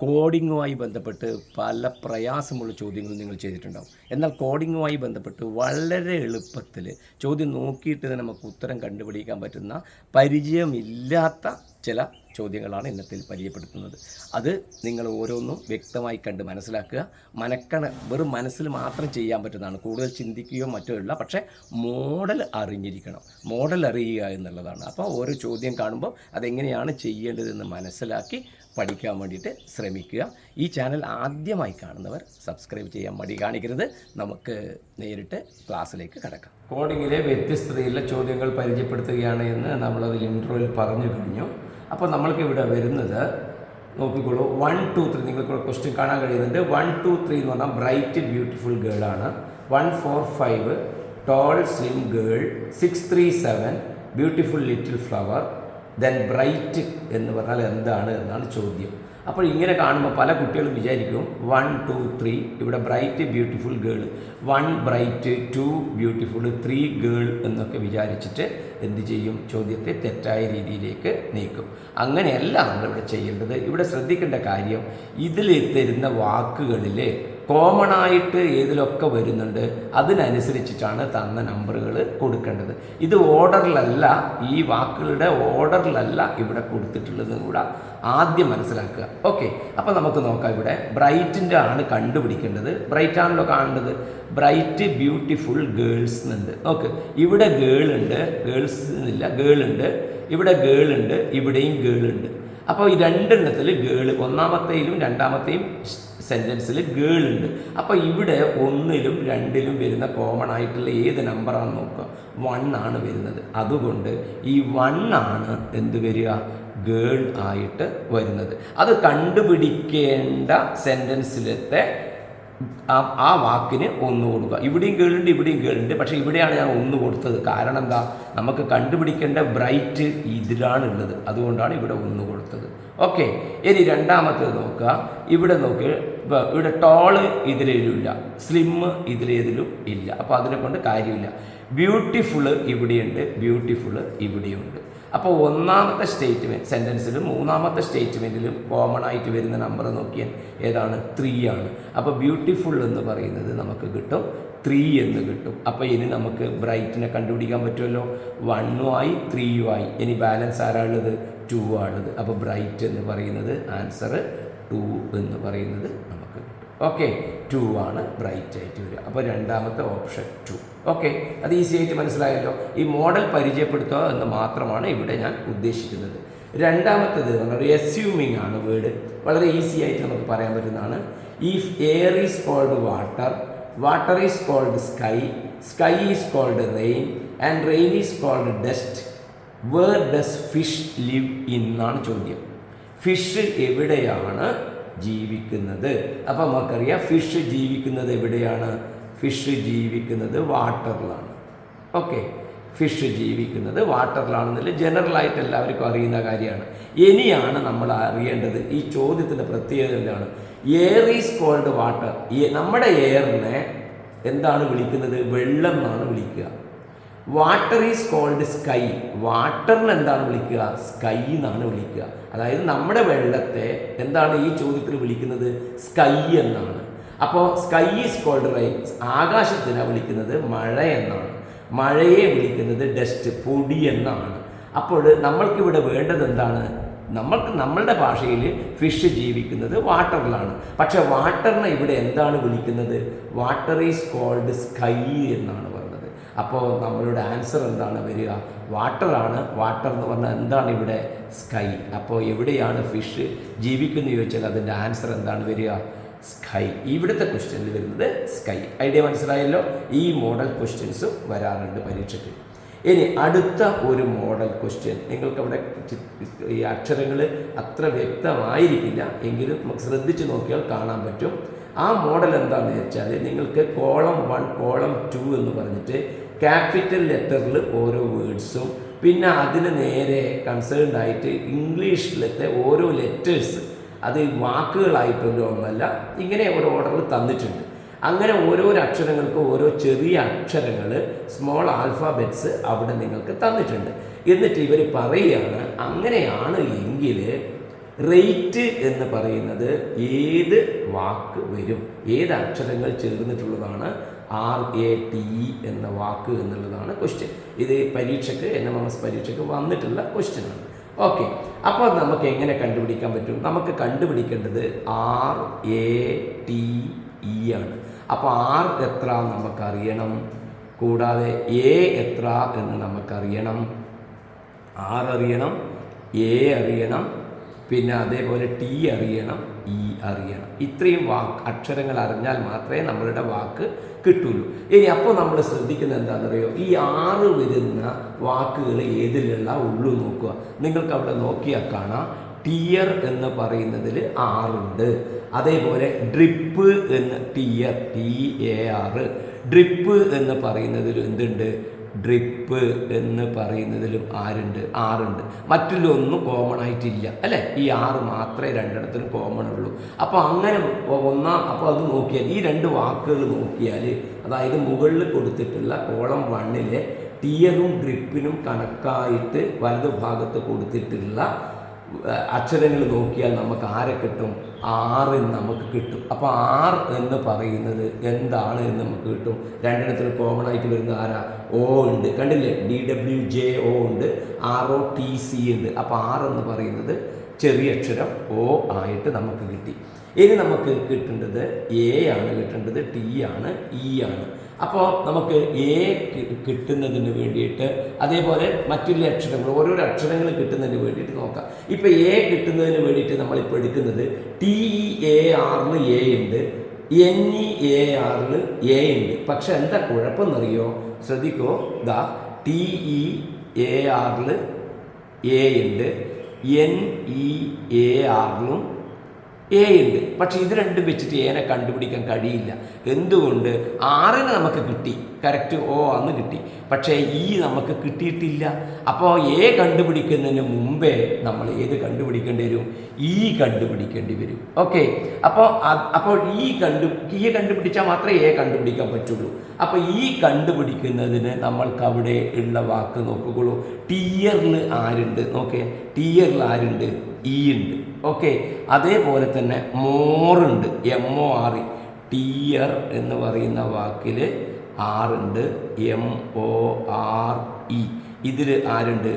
കോഡിങ്ങുമായി ബന്ധപ്പെട്ട് പല പ്രയാസമുള്ള ചോദ്യങ്ങൾ നിങ്ങൾ ചെയ്തിട്ടുണ്ടാവും. എന്നാൽ കോഡിങ്ങുമായി ബന്ധപ്പെട്ട് വളരെ എളുപ്പത്തിൽ ചോദ്യം നോക്കിയിട്ട് തന്നെ നമുക്ക് ഉത്തരം കണ്ടുപിടിക്കാൻ പറ്റുന്ന പരിചയമില്ലാത്ത ചില ചോദ്യങ്ങളാണ് ഇന്നത്തിൽ പരിചയപ്പെടുത്തുന്നത്. അത് നിങ്ങൾ ഓരോന്നും വ്യക്തമായി കണ്ട് മനസ്സിലാക്കുക. വെറും മനസ്സിൽ മാത്രം ചെയ്യാൻ പറ്റുന്നതാണ്. കൂടുതൽ ചിന്തിക്കുകയോ മറ്റോ ഇല്ല. പക്ഷേ മോഡൽ അറിഞ്ഞിരിക്കണം. മോഡൽ അറിയുക എന്നുള്ളതാണ്. അപ്പോൾ ഓരോ ചോദ്യം കാണുമ്പോൾ അതെങ്ങനെയാണ് ചെയ്യേണ്ടതെന്ന് മനസ്സിലാക്കി പഠിക്കാൻ വേണ്ടിയിട്ട് ശ്രമിക്കുക. ഈ ചാനൽ ആദ്യമായി കാണുന്നവർ സബ്സ്ക്രൈബ് ചെയ്യാൻ മടി കാണിക്കരുത്. നമുക്ക് നേരിട്ട് ക്ലാസ്സിലേക്ക് കടക്കാം. കോഡിങ്ങിലെ വ്യത്യസ്തതയുള്ള ചോദ്യങ്ങൾ പരിചയപ്പെടുത്തുകയാണ് എന്ന് നമ്മളതിൽ ഇൻട്രോയിൽ പറഞ്ഞു കഴിഞ്ഞു. അപ്പോൾ നമ്മൾക്ക് ഇവിടെ വരുന്നത് നോക്കിക്കോളൂ. 1 2 3 നിങ്ങൾക്ക് ക്വസ്റ്റ്യൻ കാണാൻ കഴിയുന്നുണ്ട്. 1 2 3 എന്ന് പറഞ്ഞാൽ ബ്രൈറ്റ് ബ്യൂട്ടിഫുൾ ഗേൾ ആണ്. 1 4 5 tall slim girl. 6 3 7 beautiful little flower. Then bright എന്ന് പറഞ്ഞാൽ എന്താണ് എന്നാണ് ചോദ്യം. അപ്പോൾ ഇങ്ങനെ കാണുമ്പോൾ പല കുട്ടികളും വിചാരിക്കും 1 2 3 ഇവിടെ bright beautiful girl, 1 bright 2 beautiful 3 girl എന്നൊക്കെ വിചാരിച്ചിട്ട് എന്ത് ചെയ്യും? ചോദ്യത്തെ തെറ്റായ രീതിയിലേക്ക് നീക്കും. അങ്ങനെയല്ല നമ്മളിവിടെ ചെയ്യേണ്ടത്. ഇവിടെ ശ്രദ്ധിക്കേണ്ട കാര്യം, ഇതിൽ തരുന്ന വാക്കുകളിൽ കോമൺ ആയിട്ട് ഏതിലൊക്കെ വരുന്നുണ്ട് അതിനനുസരിച്ചിട്ടാണ് തന്ന നമ്പറുകൾ കൊടുക്കേണ്ടത്. ഇത് ഓർഡറിലല്ല, ഈ വാക്കുകളുടെ ഓർഡറിലല്ല ഇവിടെ കൊടുത്തിട്ടുള്ളതെന്ന് കൂടെ ആദ്യം മനസ്സിലാക്കുക. ഓക്കെ, അപ്പോൾ നമുക്ക് നോക്കാം. ഇവിടെ ബ്രൈറ്റിൻ്റെ ആണ് കണ്ടുപിടിക്കേണ്ടത്. ബ്രൈറ്റ് ആണല്ലോ കാണേണ്ടത്. ബ്രൈറ്റ് ബ്യൂട്ടിഫുൾ ഗേൾസ് എന്നുണ്ട്. ഓക്കെ, ഇവിടെ ഗേൾ ഉണ്ട്, ഗേൾസ് എന്നില്ല, ഗേൾ ഉണ്ട്. ഇവിടെ ഗേൾ ഉണ്ട്, ഇവിടെയും ഗേൾ ഉണ്ട്. അപ്പോൾ ഈ രണ്ടെണ്ണത്തിൽ ഗേൾ, ഒന്നാമത്തെയിലും രണ്ടാമത്തെയും സെൻറ്റൻസിൽ ഗേൾ ഉണ്ട്. അപ്പോൾ ഇവിടെ 1ലും 2ലും വരുന്ന കോമൺ ആയിട്ടുള്ള ഏത് നമ്പറാണെന്ന് നോക്കുക. 1 ആണ് വരുന്നത്. അതുകൊണ്ട് ഈ 1 ആണ് എന്ത് വരിക? ഗേൾ ആയിട്ട് വരുന്നത്. അത് കണ്ടുപിടിക്കേണ്ട സെൻറ്റൻസിലത്തെ ആ വാക്കിന് 1 കൊടുക്കുക. ഇവിടെയും ഗേളുണ്ട്, ഇവിടെയും ഗേളുണ്ട്. പക്ഷേ ഇവിടെയാണ് ഞാൻ 1 കൊടുത്തത്. കാരണം എന്താ? നമുക്ക് കണ്ടുപിടിക്കേണ്ട ബ്രൈറ്റ് ഇതിലാണുള്ളത്. അതുകൊണ്ടാണ് ഇവിടെ 1 കൊടുത്തത്. ഓക്കെ, ഇനി രണ്ടാമത്തേത് നോക്കുക. ഇവിടെ നോക്കി, ഇവിടെ ടോള് ഇതിലേതിലുമില്ല, സ്ലിം ഇതിലേതിലും ഇല്ല. അപ്പോൾ അതിനെ കൊണ്ട് കാര്യമില്ല. ബ്യൂട്ടിഫുള്ള് ഇവിടെയുണ്ട്, ബ്യൂട്ടിഫുള്ള് ഇവിടെയുണ്ട്. അപ്പോൾ ഒന്നാമത്തെ സ്റ്റേറ്റ്മെൻറ്റ് സെൻറ്റൻസിലും മൂന്നാമത്തെ സ്റ്റേറ്റ്മെൻറ്റിലും കോമൺ ആയിട്ട് വരുന്ന നമ്പർ നോക്കിയാൽ ഏതാണ്? 3 ആണ്. അപ്പോൾ ബ്യൂട്ടിഫുൾ എന്ന് പറയുന്നത് നമുക്ക് കിട്ടും 3 എന്ന് കിട്ടും. അപ്പോൾ ഇനി നമുക്ക് ബ്രൈറ്റിനെ കണ്ടുപിടിക്കാൻ പറ്റുമല്ലോ. 1 ആയി 3 ആയി. ഇനി ബാലൻസ് ആരാളുള്ളത്? 2 ആണുള്ളത്. അപ്പോൾ ബ്രൈറ്റ് എന്ന് പറയുന്നത് ആൻസർ 2 എന്ന് പറയുന്നത് നമുക്ക് കിട്ടും. ഓക്കെ, 2 ആണ് ബ്രൈറ്റ് ആയിട്ട് വരിക. അപ്പോൾ രണ്ടാമത്തെ ഓപ്ഷൻ 2. ഓക്കെ, അത് ഈസി ആയിട്ട് മനസ്സിലായല്ലോ. ഈ മോഡൽ പരിചയപ്പെടുത്തുക എന്ന് മാത്രമാണ് ഇവിടെ ഞാൻ ഉദ്ദേശിക്കുന്നത്. രണ്ടാമത്തേത് ഒരു എസ്യൂമിങ് ആണ് വേർഡ്. വളരെ ഈസി ആയിട്ട് നമുക്ക് പറയാൻ പറ്റുന്നതാണ്. If air is cold water, water is cold sky, sky is cold rain and rain is cold dust, where does fish live in എന്നാണ് ചോദ്യം. ഫിഷ് എവിടെയാണ് ജീവിക്കുന്നത്? അപ്പോൾ നമുക്കറിയാം ഫിഷ് ജീവിക്കുന്നത് എവിടെയാണ്? ഫിഷ് ജീവിക്കുന്നത് വാട്ടറിലാണ്. ഓക്കെ, ഫിഷ് ജീവിക്കുന്നത് വാട്ടറിലാണെന്നില്ല ജനറലായിട്ട് എല്ലാവർക്കും അറിയുന്ന കാര്യമാണ്. ഇനിയാണ് നമ്മൾ അറിയേണ്ടത് ഈ ചോദ്യത്തിൻ്റെ പ്രത്യേകത എന്താണ്? Air is cold water. നമ്മുടെ എയറിനെ എന്താണ് വിളിക്കുന്നത്? വെള്ളം എന്നാണ് വിളിക്കുക. Water is cold sky. വാട്ടറിന് എന്താണ് വിളിക്കുക? സ്കൈ എന്നാണ് വിളിക്കുക. അതായത് നമ്മുടെ വെള്ളത്തെ എന്താണ് ഈ ചോദ്യത്തിൽ വിളിക്കുന്നത്? സ്കൈ എന്നാണ്. അപ്പോൾ സ്കൈ ഈസ് കോൾഡ് റെയിൻ. ആകാശത്തിനാണ് വിളിക്കുന്നത് മഴ എന്നാണ്. മഴയെ വിളിക്കുന്നത് ഡസ്റ്റ്, പൊടി എന്നാണ്. അപ്പോൾ നമ്മൾക്കിവിടെ വേണ്ടത് എന്താണ്? നമ്മളുടെ ഭാഷയിൽ ഫിഷ് ജീവിക്കുന്നത് വാട്ടറിലാണ്. പക്ഷെ വാട്ടറിനെ ഇവിടെ എന്താണ് വിളിക്കുന്നത്? വാട്ടർ ഈസ് കോൾഡ് സ്കൈ എന്നാണ് പറഞ്ഞത്. അപ്പോൾ നമ്മളുടെ ആൻസർ എന്താണ് വരിക? വാട്ടറാണ്. വാട്ടർ എന്ന് പറഞ്ഞാൽ എന്താണ് ഇവിടെ? സ്കൈ. അപ്പോൾ എവിടെയാണ് ഫിഷ് ജീവിക്കുന്നത് ചോദിച്ചാൽ അതിൻ്റെ ആൻസർ എന്താണ് വരിക? സ്കൈ. ഇവിടുത്തെ ക്വസ്റ്റ്യനിൽ വരുന്നത് സ്കൈ. ഐഡിയ മനസ്സിലായല്ലോ. ഈ മോഡൽ ക്വസ്റ്റ്യൻസും വരാറുണ്ട് പരീക്ഷയ്ക്ക്. ഇനി അടുത്ത ഒരു മോഡൽ ക്വസ്റ്റ്യൻ, നിങ്ങൾക്കവിടെ ഈ അക്ഷരങ്ങൾ അത്ര വ്യക്തമായിരിക്കില്ല എങ്കിലും നമുക്ക് ശ്രദ്ധിച്ച് നോക്കിയാൽ കാണാൻ പറ്റും. ആ മോഡൽ എന്താണെന്ന് വെച്ചാൽ നിങ്ങൾക്ക് കോളം 1 കോളം 2 എന്ന് പറഞ്ഞിട്ട് ക്യാപിറ്റൽ ലെറ്ററിൽ ഓരോ വേർഡ്സും പിന്നെ അതിന് നേരെ കൺസേൺഡ് ആയിട്ട് ഇംഗ്ലീഷിലത്തെ ഓരോ ലെറ്റേഴ്സ്, അത് വാക്കുകളായിട്ടൊന്നും ഒന്നല്ല, ഇങ്ങനെ ഒരു ഓർഡറിൽ തന്നിട്ടുണ്ട്. അങ്ങനെ ഓരോരോ അക്ഷരങ്ങൾക്ക് ഓരോ ചെറിയ അക്ഷരങ്ങൾ, സ്മോൾ ആൽഫാബെറ്റ്സ് അവിടെ നിങ്ങൾക്ക് തന്നിട്ടുണ്ട്. എന്നിട്ട് ഇവർ പറയുകയാണ് അങ്ങനെയാണ് എങ്കിൽ റേറ്റ് എന്ന് പറയുന്നത് ഏത് വാക്ക് വരും, ഏത് അക്ഷരങ്ങൾ ചേർന്നിട്ടുള്ളതാണ് RATE എന്ന വാക്ക് എന്നുള്ളതാണ് ക്വസ്റ്റ്യൻ. ഇത് പരീക്ഷയ്ക്ക് NMMS പരീക്ഷയ്ക്ക് വന്നിട്ടുള്ള ക്വസ്റ്റ്യനാണ്. ഓക്കെ, അപ്പോൾ നമുക്ക് എങ്ങനെ കണ്ടുപിടിക്കാൻ പറ്റും? നമുക്ക് കണ്ടുപിടിക്കേണ്ടത് RATE ആണ്. അപ്പോൾ R എത്ര നമുക്കറിയണം, കൂടാതെ A എത്ര എന്ന് നമുക്കറിയണം. R അറിയണം, A അറിയണം, പിന്നെ അതേപോലെ T അറിയണം, E അറിയണം. ഇത്രയും അക്ഷരങ്ങൾ അറിഞ്ഞാൽ മാത്രമേ നമ്മളുടെ വാക്ക് കിട്ടുള്ളൂ. ഇനി അപ്പോൾ നമ്മൾ ശ്രദ്ധിക്കുന്നത് എന്താണെന്നറിയോ, ഈ 6 വരുന്ന വാക്കുകൾ ഏതിലുള്ള ഉള്ളു നോക്കുക. നിങ്ങൾക്ക് അവിടെ നോക്കിയാൽ കാണാം ടിയർ എന്ന് പറയുന്നതിൽ 6 ഉണ്ട്. അതേപോലെ ഡ്രിപ്പ് എന്ന് TAR ഡ്രിപ്പ് എന്ന് പറയുന്നതിൽ എന്തുണ്ട്, ഡ്രിപ്പ് എന്ന് പറയുന്നതിലും 6 ഉണ്ട്. മറ്റുള്ളൊന്നും കോമൺ ആയിട്ടില്ല അല്ലേ, ഈ 6 മാത്രമേ രണ്ടിടത്തിനും കോമൺ ഉള്ളൂ. അപ്പോൾ അങ്ങനെ അപ്പോൾ അത് നോക്കിയാൽ ഈ 2 വാക്കുകൾ നോക്കിയാൽ, അതായത് മുകളിൽ കൊടുത്തിട്ടുള്ള കോളം 1 ടിയറും ഡ്രിപ്പിനും കണക്കായിട്ട് വലതു ഭാഗത്ത് കൊടുത്തിട്ടുള്ള അക്ഷരങ്ങൾ നോക്കിയാൽ നമുക്ക് ആരെ കിട്ടും, 6 നമുക്ക് കിട്ടും. അപ്പോൾ 6 എന്ന് പറയുന്നത് എന്താണ് എന്ന് നമുക്ക് കിട്ടും. രണ്ടിടത്തിൽ കോമൺ ആയിട്ട് വരുന്ന ആരാ, O ഉണ്ട്, കണ്ടില്ലേ, DWJO ഉണ്ട്, ROTC ഉണ്ട്. അപ്പോൾ 6 എന്ന് പറയുന്നത് ചെറിയ അക്ഷരം O ആയിട്ട് നമുക്ക് കിട്ടി. ഇനി നമുക്ക് കിട്ടേണ്ടത് A ആണ്, കിട്ടേണ്ടത് T ആണ്, E ആണ്. അപ്പോൾ നമുക്ക് A കിട്ടുന്നതിന് വേണ്ടിയിട്ട് അതേപോലെ മറ്റുള്ള അക്ഷരങ്ങൾ, ഓരോരോ അക്ഷരങ്ങൾ കിട്ടുന്നതിന് വേണ്ടിയിട്ട് നോക്കാം. ഇപ്പോൾ A കിട്ടുന്നതിന് വേണ്ടിയിട്ട് നമ്മളിപ്പോൾ എടുക്കുന്നത് TEAR A ഉണ്ട്, NEAR A ഉണ്ട്. പക്ഷെ എന്താ കുഴപ്പമെന്നറിയോ, ശ്രദ്ധിക്കോ, ഇതാ TEAR A ഉണ്ട്, NEAR A ഉണ്ട്. പക്ഷെ ഇത് രണ്ടും വെച്ചിട്ട് ഏനെ കണ്ടുപിടിക്കാൻ കഴിയില്ല. എന്തുകൊണ്ട്, 6 നമുക്ക് കിട്ടി, കറക്റ്റ് O അന്ന് കിട്ടി, പക്ഷേ E നമുക്ക് കിട്ടിയിട്ടില്ല. അപ്പോൾ A കണ്ടുപിടിക്കുന്നതിന് മുമ്പേ നമ്മൾ ഏത് കണ്ടുപിടിക്കേണ്ടി വരും, E കണ്ടുപിടിക്കേണ്ടി വരും. ഓക്കെ, അപ്പോൾ E കണ്ടുപിടിച്ചാൽ മാത്രമേ A കണ്ടുപിടിക്കാൻ പറ്റുള്ളൂ. അപ്പോൾ E കണ്ടുപിടിക്കുന്നതിന് നമ്മൾക്ക് അവിടെ ഉള്ള വാക്ക് നോക്കുകയുള്ളൂ. ടിയറിൽ ആരുണ്ട് നോക്കേ, ടിയറിൽ ആരുണ്ട്, E ഉണ്ട്. ഓക്കെ, അതേപോലെ തന്നെ മോറുണ്ട്, MORE, ടിയർ എന്ന് പറയുന്ന വാക്കിൽ 6 ഉണ്ട്, MORE, ഇതിൽ ആരുണ്ട്,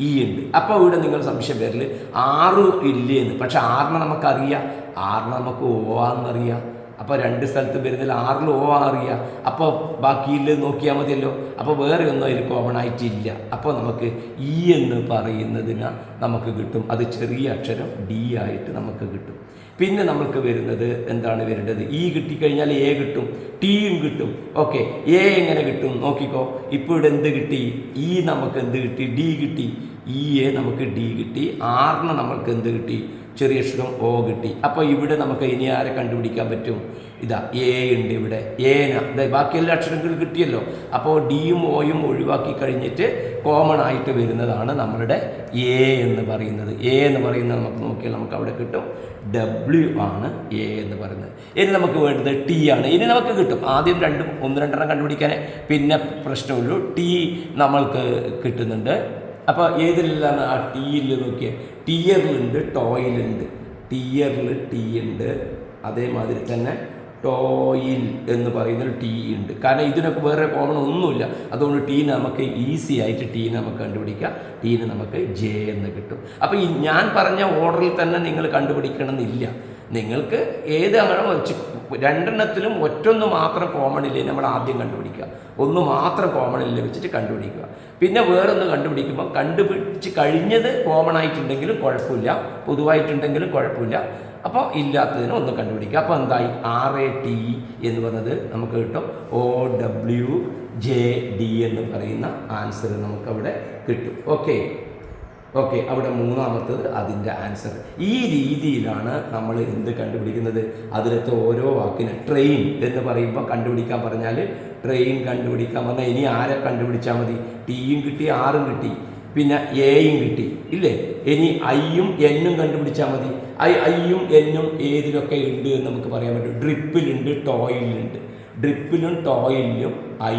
E ഉണ്ട്. അപ്പോൾ ഇവിടെ നിങ്ങൾ സംശയം പേരിൽ 6 ഇല്ലേന്ന്, പക്ഷെ 6 നമുക്കറിയാം, 6 നമുക്ക് O ആണെന്നറിയാം. അപ്പോൾ 2 സ്ഥലത്ത് വരുന്നതിൽ 6 O അറിയാം. അപ്പോൾ ബാക്കിയിൽ നോക്കിയാൽ മതിയല്ലോ. അപ്പോൾ വേറെ ഒന്നും അതിൽ കോമൺ ആയിട്ടില്ല. അപ്പോൾ നമുക്ക് E എന്ന് പറയുന്നതിന് നമുക്ക് കിട്ടും, അത് ചെറിയ അക്ഷരം D ആയിട്ട് നമുക്ക് കിട്ടും. പിന്നെ നമുക്ക് വരുന്നത് എന്താണ് വരേണ്ടത്, E കിട്ടിക്കഴിഞ്ഞാൽ A കിട്ടും, Tയും കിട്ടും. ഓക്കെ, A എങ്ങനെ കിട്ടും നോക്കിക്കോ. ഇപ്പോൾ ഇവിടെ എന്ത് കിട്ടി, E നമുക്ക് എന്ത് കിട്ടി, D കിട്ടി. E നമുക്ക് D കിട്ടി. R നമ്മൾക്ക് എന്ത് കിട്ടി, ചെറിയ അക്ഷരം O കിട്ടി. അപ്പോൾ ഇവിടെ നമുക്ക് ഇനി ആരെ കണ്ടുപിടിക്കാൻ പറ്റും, ഇതാ A ഉണ്ട് ഇവിടെ, ബാക്കി എല്ലാ അക്ഷരങ്ങളും കിട്ടിയല്ലോ. അപ്പോൾ Dയും Oയും ഒഴിവാക്കി കഴിഞ്ഞിട്ട് കോമൺ ആയിട്ട് വരുന്നതാണ് നമ്മളുടെ A എന്ന് പറയുന്നത്. A എന്ന് പറയുന്നത് നമുക്ക് നോക്കിയാൽ നമുക്ക് അവിടെ കിട്ടും, W ആണ് A എന്ന് പറയുന്നത്. ഇനി നമുക്ക് വേണ്ടത് T ആണ്. ഇനി നമുക്ക് കിട്ടും, ആദ്യം 1-2 കണ്ടുപിടിക്കാനേ പിന്നെ പ്രശ്നമുള്ളൂ. T നമ്മൾക്ക് കിട്ടുന്നുണ്ട്. അപ്പോൾ ഏതിലാണ് ആ ടിയിൽ നോക്കിയാൽ, ടിയറിലുണ്ട്, ടോയിലുണ്ട്. ടിയറിൽ T ഉണ്ട്, അതേമാതിരി തന്നെ ടോയിൽ എന്ന് പറയുന്നൊരു T ഉണ്ട്. കാരണം ഇതിനൊക്കെ വേറെ കോമൺ ഒന്നുമില്ല. അതുകൊണ്ട് ടീനെ നമുക്ക് ഈസി ആയിട്ട് ടീനെ നമുക്ക് കണ്ടുപിടിക്കാം. ടീന് നമുക്ക് J എന്ന് കിട്ടും. അപ്പോൾ ഞാൻ പറഞ്ഞ ഓർഡറിൽ തന്നെ നിങ്ങൾ കണ്ടുപിടിക്കണമെന്നില്ല. നിങ്ങൾക്ക് ഏത് അങ്ങനെ വെച്ച് 2 ഒറ്റൊന്ന് മാത്രം കോമൺ ഇല്ലേ നമ്മൾ ആദ്യം കണ്ടുപിടിക്കുക, ഒന്ന് മാത്രം കോമൺ ഇല്ല വെച്ചിട്ട് കണ്ടുപിടിക്കുക. പിന്നെ വേറൊന്ന് കണ്ടുപിടിക്കുമ്പോൾ കണ്ടുപിടിച്ച് കഴിഞ്ഞത് കോമൺ ആയിട്ടുണ്ടെങ്കിലും കുഴപ്പമില്ല, പൊതുവായിട്ടുണ്ടെങ്കിലും കുഴപ്പമില്ല. അപ്പോൾ ഇല്ലാത്തതിന് ഒന്ന് കണ്ടുപിടിക്കുക. അപ്പോൾ എന്തായി, RATE എന്ന് പറഞ്ഞത് നമുക്ക് കിട്ടും, OWJD എന്ന് പറയുന്ന ആൻസർ നമുക്കവിടെ കിട്ടും. ഓക്കെ, അവിടെ 3ാമത്തത് അതിൻ്റെ ആൻസർ. ഈ രീതിയിലാണ് നമ്മൾ എന്ത് കണ്ടുപിടിക്കുന്നത്, അതിലത്തെ ഓരോ വാക്കിന്. ട്രെയിൻ എന്ന് പറയുമ്പോൾ കണ്ടുപിടിക്കാൻ പറഞ്ഞാൽ ട്രെയിൻ കണ്ടുപിടിക്കാൻ പറഞ്ഞാൽ ഇനി ആരെ കണ്ടുപിടിച്ചാൽ മതി, Tയും കിട്ടി, Rഉം കിട്ടി, പിന്നെ Aയും കിട്ടി ഇല്ലേ. ഇനി Iയും Nഉം കണ്ടുപിടിച്ചാൽ മതി. Iയും Nഉം ഏതിലൊക്കെ ഉണ്ട് എന്ന് നമുക്ക് പറയാൻ പറ്റും. ഡ്രിപ്പിലുണ്ട്, ടോയിലുണ്ട്. ഡ്രിപ്പിലും ടോയിലും I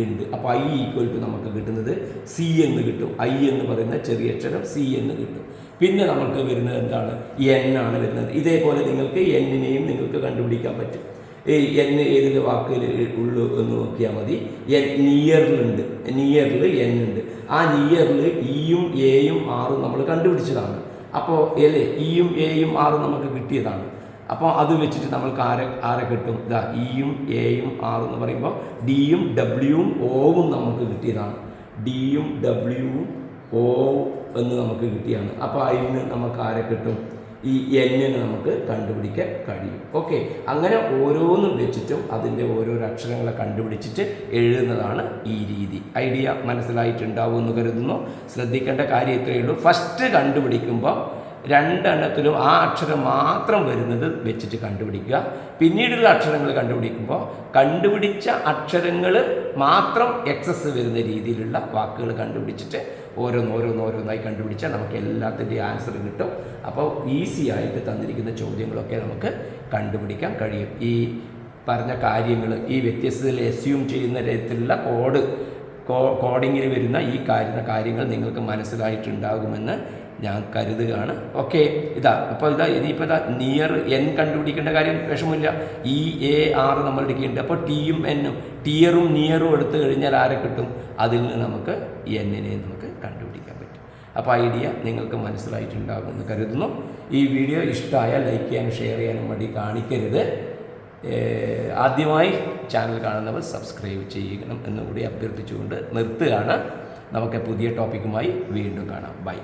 ഉണ്ട്. അപ്പോൾ I ഈക്വൽ ടു നമുക്ക് കിട്ടുന്നത് C എന്ന് കിട്ടും. I എന്ന് പറയുന്ന ചെറിയ അക്ഷരം C എന്ന് കിട്ടും. പിന്നെ നമുക്ക് വരുന്നത് എന്താണ്? എൻ ആണ് വരുന്നത്. ഇതേപോലെ നിങ്ങൾക്ക് എന്നിനെയും നിങ്ങൾക്ക് കണ്ടുപിടിക്കാൻ പറ്റും. എൻ ഏതിൻ്റെ വാക്കിൽ ഉള്ളു എന്ന് നോക്കിയാൽ മതി. നിയറിലുണ്ട്, നിയറിൽ എൻ ഉണ്ട്. ആ നിയറിൽ ഇയും എയും ആറും നമ്മൾ കണ്ടുപിടിച്ചതാണ്. അപ്പോൾ അല്ലേ, ഇയും എയും ആറും നമുക്ക് കിട്ടിയതാണ്. അപ്പോൾ അത് വെച്ചിട്ട് നമ്മൾക്ക് ആരെ കിട്ടും? ഇതാ ഇയും എയും ആറും എന്ന് പറയുമ്പോൾ ഡിയും ഡബ്ല്യുവും ഓവും നമുക്ക് കിട്ടിയതാണ്. ഡിയും ഡബ്ല്യുവും ഓ എന്ന് നമുക്ക് കിട്ടിയാണ്. അപ്പോൾ അതിന് നമുക്ക് ആരെ കിട്ടും? ഈ എന്നിന് നമുക്ക് കണ്ടുപിടിക്കാൻ കഴിയും. ഓക്കെ, അങ്ങനെ ഓരോന്നും വെച്ചിട്ടും അതിൻ്റെ ഓരോരോ അക്ഷരങ്ങളെ കണ്ടുപിടിച്ചിട്ട് എഴുതുന്നതാണ് ഈ രീതി. ഐഡിയ മനസ്സിലായിട്ടുണ്ടാവും എന്ന് കരുതുന്നു. ശ്രദ്ധിക്കേണ്ട കാര്യം ഇത്രയേ ഉള്ളൂ. ഫസ്റ്റ് കണ്ടുപിടിക്കുമ്പോൾ രണ്ടെണ്ണത്തിലും ആ അക്ഷരം മാത്രം വരുന്നത് വെച്ചിട്ട് കണ്ടുപിടിക്കുക. പിന്നീടുള്ള അക്ഷരങ്ങൾ കണ്ടുപിടിക്കുമ്പോൾ കണ്ടുപിടിച്ച അക്ഷരങ്ങൾ മാത്രം എക്സസ് വരുന്ന രീതിയിലുള്ള വാക്കുകൾ കണ്ടുപിടിച്ചിട്ട് ഓരോന്നോരോന്നായി കണ്ടുപിടിച്ചാൽ നമുക്ക് എല്ലാത്തിൻ്റെയും ആൻസർ കിട്ടും. അപ്പോൾ ഈസി ആയിട്ട് തന്നിരിക്കുന്ന ചോദ്യങ്ങളൊക്കെ നമുക്ക് കണ്ടുപിടിക്കാൻ കഴിയും. ഈ പറഞ്ഞ കാര്യങ്ങൾ, ഈ വ്യത്യസ്തതയിൽ എസ്യൂം ചെയ്യുന്ന തരത്തിലുള്ള കോഡിങ്ങിൽ വരുന്ന ഈ കാര്യങ്ങൾ നിങ്ങൾക്ക് മനസ്സിലായിട്ടുണ്ടാകുമെന്ന് ഞാൻ കരുതുകയാണ്. ഓക്കെ, അപ്പോൾ ഇനിയിപ്പോൾ നിയർ എൻ കണ്ടുപിടിക്കേണ്ട കാര്യം വിഷമില്ല. EAR നമ്മൾ എടുക്കേണ്ടത്. അപ്പോൾ ടിയും എന്നും ടിയറും നിയറും എടുത്തു കഴിഞ്ഞാൽ ആരെ കിട്ടും? അതിൽ നിന്ന് നമുക്ക് എന്നിനെ നമുക്ക് കണ്ടുപിടിക്കാൻ പറ്റും. അപ്പോൾ ഐഡിയ നിങ്ങൾക്ക് മനസ്സിലായിട്ടുണ്ടാകുമെന്ന് കരുതുന്നു. ഈ വീഡിയോ ഇഷ്ടമായാൽ ലൈക്ക് ചെയ്യാനും ഷെയർ ചെയ്യാനും മടി കാണിക്കരുത്. ആദ്യമായി ചാനൽ കാണുന്നവർ സബ്സ്ക്രൈബ് ചെയ്യണം എന്നുകൂടി അഭ്യർത്ഥിച്ചുകൊണ്ട് നിർത്തുകയാണ്. നമുക്ക് പുതിയ ടോപ്പിക്കുമായി വീണ്ടും കാണാം. ബൈ.